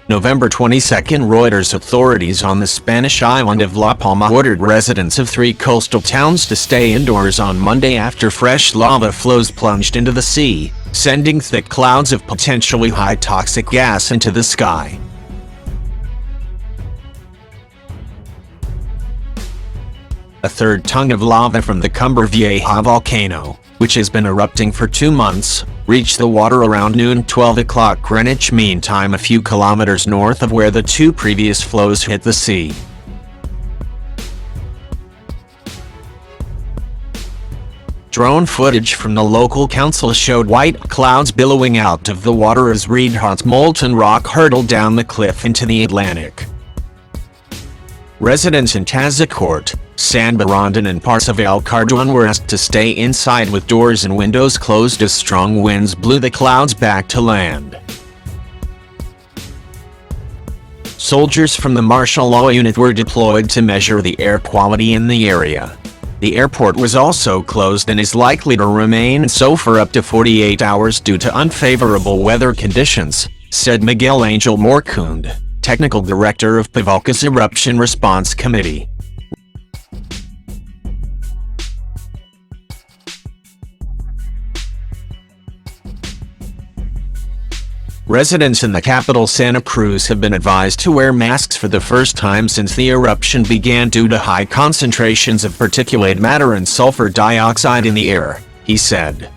November 22, Reuters authorities on the Spanish island of La Palma ordered residents of 3 coastal towns to stay indoors on Monday after fresh lava flows plunged into the sea, sending thick clouds of potentially high toxic gas into the sky. A third tongue of lava from the Cumbre Vieja volcano, which has been erupting for 2 months, reached the water around noon 12 o'clock Greenwich Mean Time, a few kilometers north of where the 2 previous flows hit the sea. Drone footage from the local council showed white clouds billowing out of the water as red-hot molten rock hurtled down the cliff into the Atlantic. Residents in Tazacorte, San Borondon and parts of El Cardón were asked to stay inside with doors and windows closed as strong winds blew the clouds back to land. Soldiers from the martial law unit were deployed to measure the air quality in the area. The airport was also closed and is likely to remain so for up to 48 hours due to unfavorable weather conditions, said Miguel Angel Morcund, technical director of Pavolca's Eruption Response Committee. Residents in the capital Santa Cruz have been advised to wear masks for the first time since the eruption began due to high concentrations of particulate matter and sulfur dioxide in the air, he said.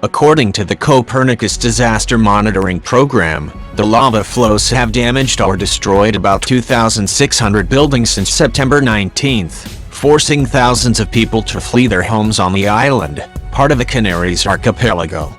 According to the Copernicus Disaster Monitoring Program, the lava flows have damaged or destroyed about 2,600 buildings since September 19, forcing thousands of people to flee their homes on the island, part of the Canaries archipelago.